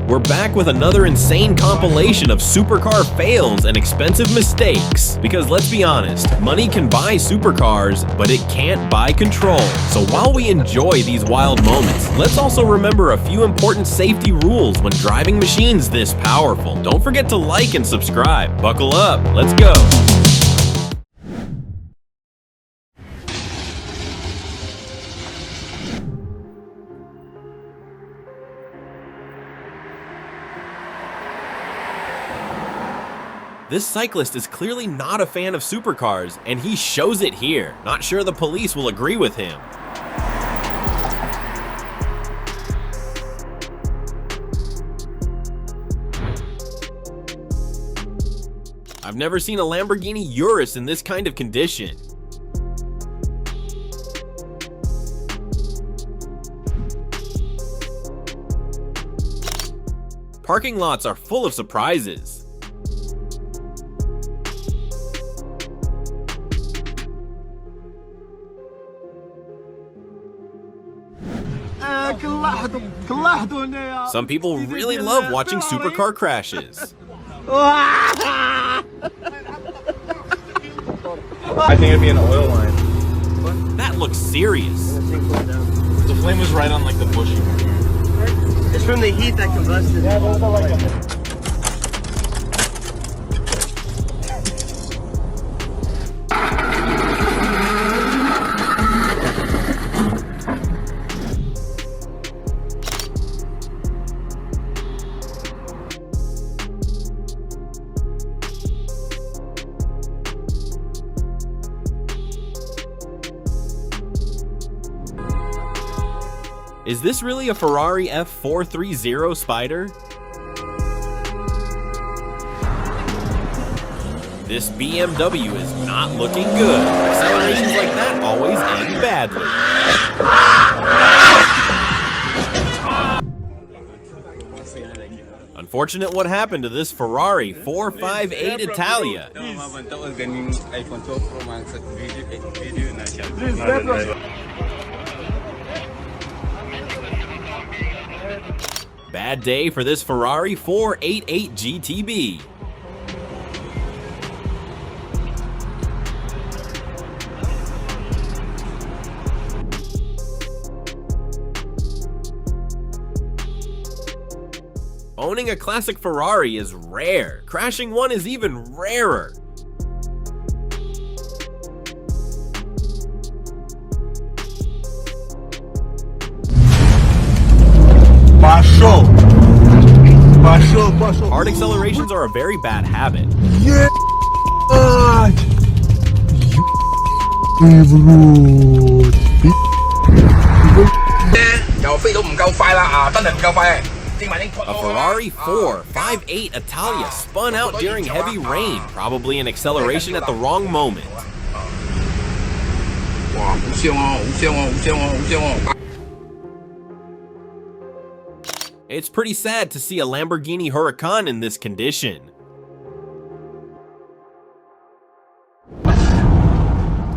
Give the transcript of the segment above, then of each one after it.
We're back with another insane compilation of supercar fails and expensive mistakes. Because let's be honest, money can buy supercars, but it can't buy control. So while we enjoy these wild moments, let's also remember a few important safety rules when driving machines this powerful. Don't forget to like and subscribe. Buckle up, let's go. This cyclist is clearly not a fan of supercars, and he shows it here. Not sure the police will agree with him. I've never seen a Lamborghini Urus in this kind of condition. Parking lots are full of surprises. Some people really love watching supercar crashes. I think it'd be an oil line. That looks serious. The flame was right on like the bush. It's from the heat that combusted. Is this really a Ferrari F430 Spider? This BMW is not looking good. Accelerations like that always end badly. Unfortunate what happened to this Ferrari 458 Italia. Bad day for this Ferrari 488 GTB. Owning a classic Ferrari is rare. Crashing one is even rarer. Hard accelerations are a very bad habit. Yeah. A Ferrari 458 Italia spun out during heavy rain, probably an acceleration at the wrong moment. It's pretty sad to see a Lamborghini Huracan in this condition.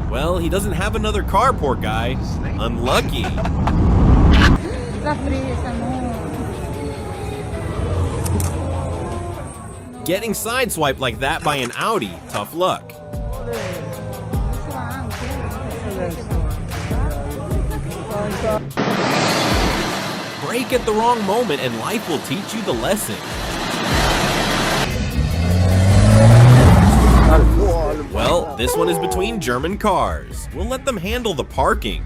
Well, he doesn't have another car, poor guy. Unlucky. Getting sideswiped like that by an Audi, tough luck. Brake at the wrong moment and life will teach you the lesson. Well, this one is between German cars. We'll let them handle the parking.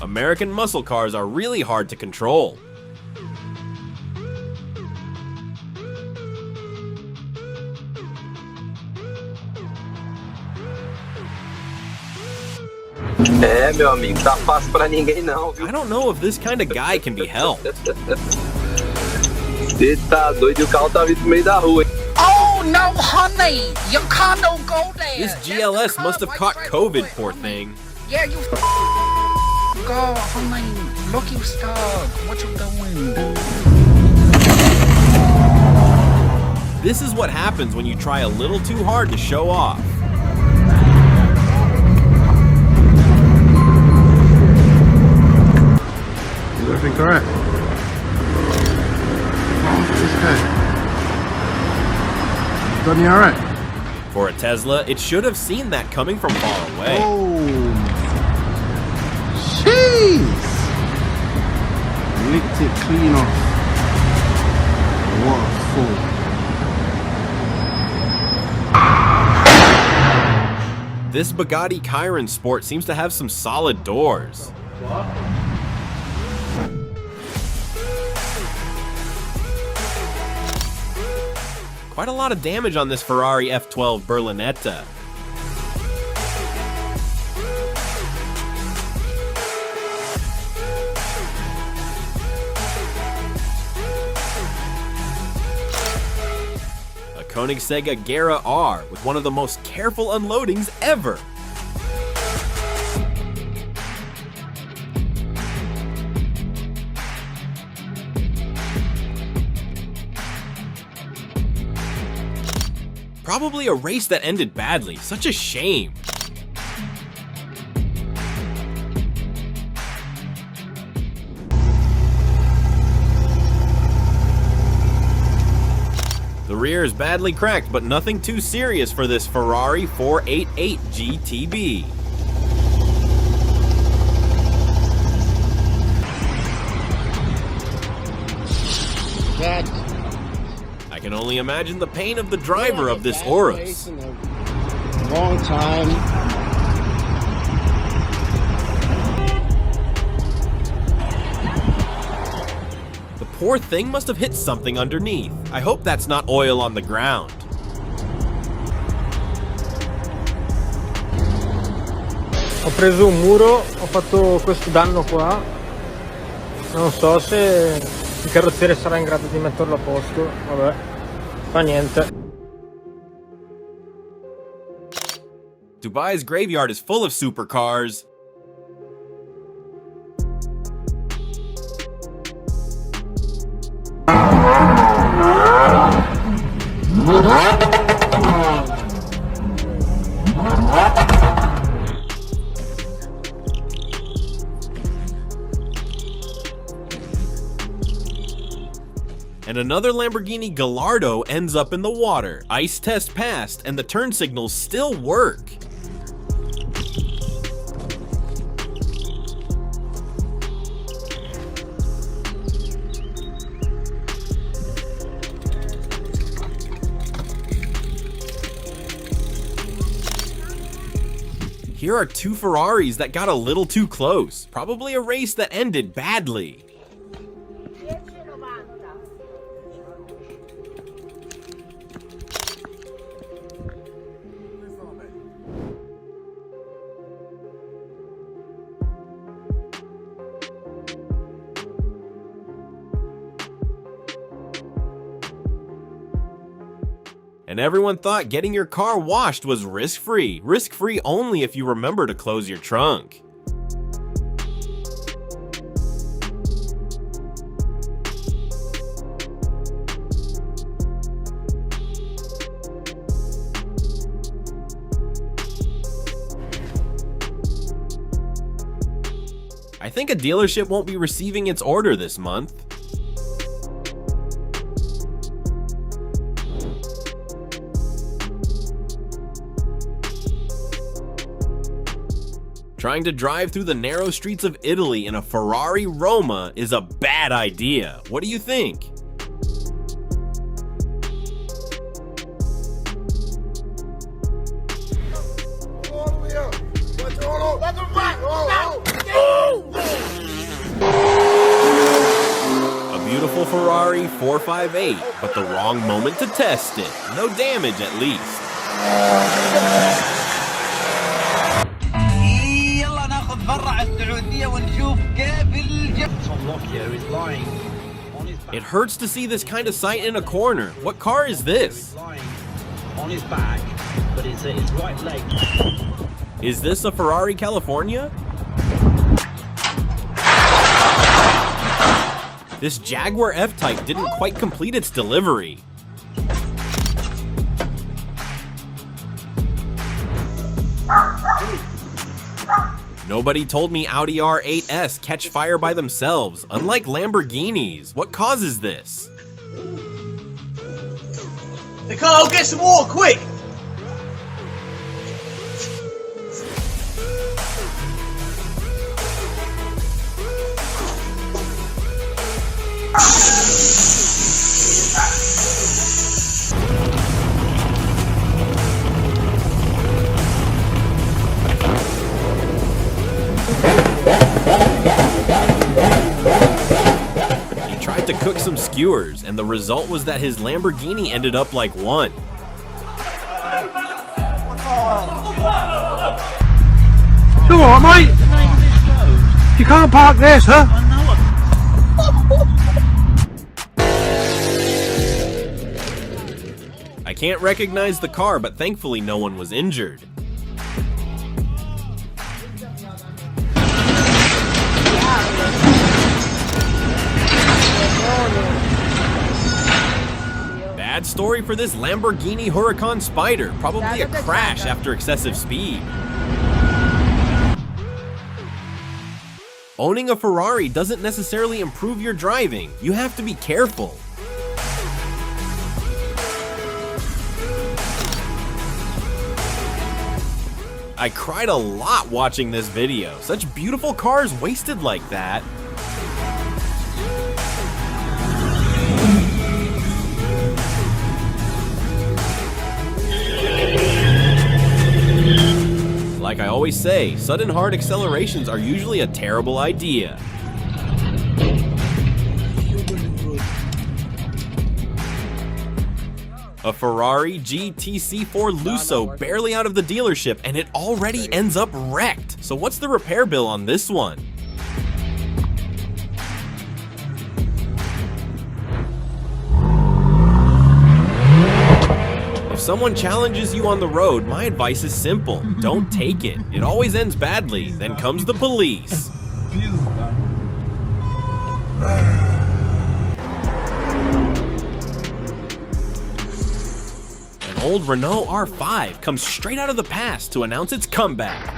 American muscle cars are really hard to control. É, meu amigo, tá fácil pra ninguém não, viu? I don't know if this kind of guy can be helped. Você tá doido e o carro tá vindo no meio da rua, hein? Oh no, honey! Your car don't go there! This GLS must have caught COVID, poor thing. Yeah, you go, honey. Look, you stuck. What you doing? This is what happens when you try a little too hard to show off. everything correct. Oh, this guy. Done you alright? For a Tesla, it should have seen that coming from far away. Oh, jeez! Licked it clean off. What a fool. This Bugatti Chiron Sport seems to have some solid doors. Quite a lot of damage on this Ferrari F12 Berlinetta. A Koenigsegg Agera R with one of the most careful unloadings ever. Probably a race that ended badly. Such a shame. The rear is badly cracked, but nothing too serious for this Ferrari 488 GTB. I can only imagine the pain of the driver of this Urus. Long time. The poor thing must have hit something underneath. I hope that's not oil on the ground. Ho preso un muro, ho fatto questo danno qua. Non so se il carrozziere sarà in grado di metterlo a posto. Vabbè, fa niente. Dubai's graveyard is full of supercars. And another Lamborghini Gallardo ends up in the water. Ice test passed, and the turn signals still work. Here are two Ferraris that got a little too close. Probably a race that ended badly. And everyone thought getting your car washed was risk-free. Risk-free only if you remember to close your trunk. I think a dealership won't be receiving its order this month. Trying to drive through the narrow streets of Italy in a Ferrari Roma is a bad idea. What do you think? A beautiful Ferrari 458, but the wrong moment to test it. No damage at least. It hurts to see this kind of sight in a corner. What car is this? On his back, but his right leg. Is this a Ferrari California? This Jaguar F-Type didn't quite complete its delivery. Nobody told me Audi R8s catch fire by themselves, unlike Lamborghinis. What causes this? Nicole, get some water, quick! He tried to cook some skewers, and the result was that his Lamborghini ended up like one. You alright, mate? You can't park there, sir. I can't recognize the car, but thankfully no one was injured. Bad story for this Lamborghini Huracan Spider. Probably a crash after excessive speed. Owning a Ferrari doesn't necessarily improve your driving. You have to be careful. I cried a lot watching this video. Such beautiful cars wasted like that. Like I always say, sudden hard accelerations are usually a terrible idea. A Ferrari GTC4 Lusso barely out of the dealership and it already ends up wrecked. So what's the repair bill on this one? If someone challenges you on the road, my advice is simple. Don't take it. It always ends badly. Then comes the police. An old Renault R5 comes straight out of the past to announce its comeback.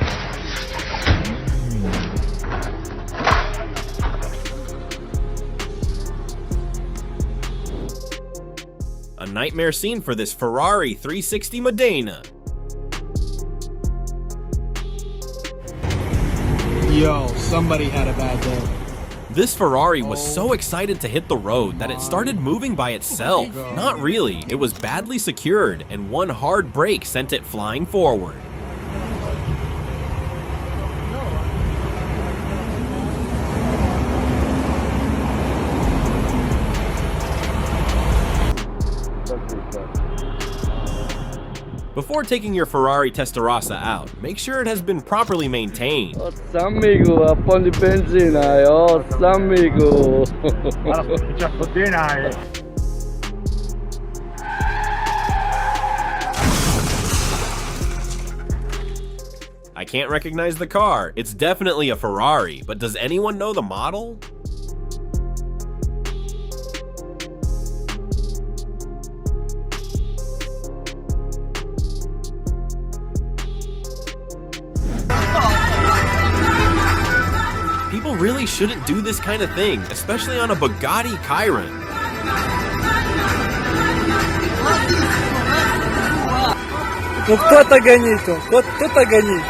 A nightmare scene for this Ferrari 360 Modena. Yo, somebody had a bad day. This Ferrari was so excited to hit the road that it started moving by itself. Not really, it was badly secured, and one hard brake sent it flying forward. Before taking your Ferrari Testarossa out, make sure it has been properly maintained. Amigo, a pão de benzina, amigo. I can't recognize the car. It's definitely a Ferrari, but does anyone know the model? People really shouldn't do this kind of thing, especially on a Bugatti Chiron. Ну кто-то гонит, кто-то гонит.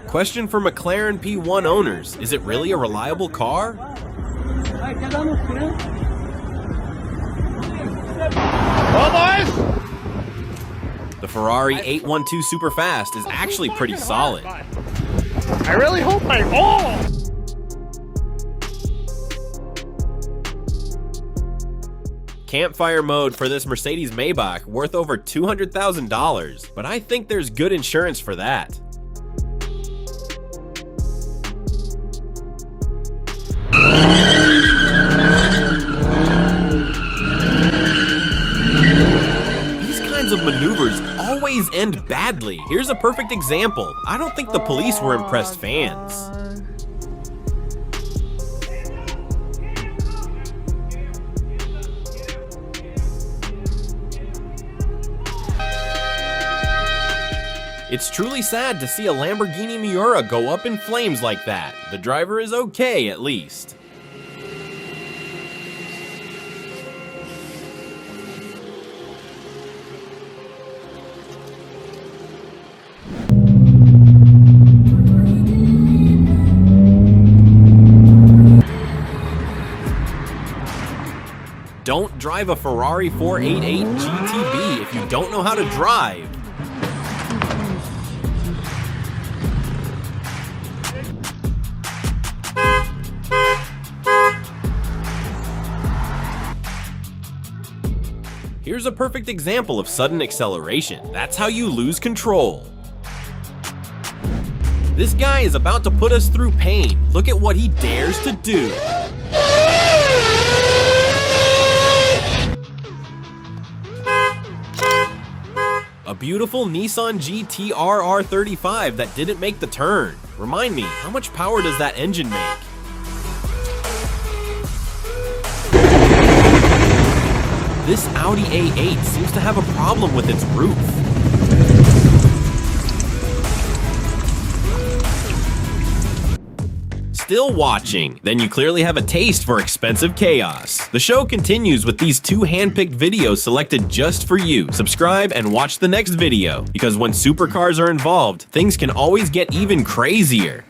Question for McLaren P1 owners, is it really a reliable car? The Ferrari 812 Superfast is actually pretty solid. I really hope I fall. Campfire mode for this Mercedes Maybach worth over $200,000, but I think there's good insurance for that. Of maneuvers always end badly. Here's a perfect example. I don't think the police were impressed fans. It's truly sad to see a Lamborghini Miura go up in flames like that. The driver is okay, at least. Don't drive a Ferrari 488 GTB if you don't know how to drive. Here's a perfect example of sudden acceleration. That's how you lose control. This guy is about to put us through pain. Look at what he dares to do. A beautiful Nissan GT-R R35 that didn't make the turn. Remind me, how much power does that engine make? This Audi A8 seems to have a problem with its roof. Still watching? Then you clearly have a taste for expensive chaos. The show continues with these 2 hand-picked videos selected just for you. Subscribe and watch the next video, because when supercars are involved, things can always get even crazier.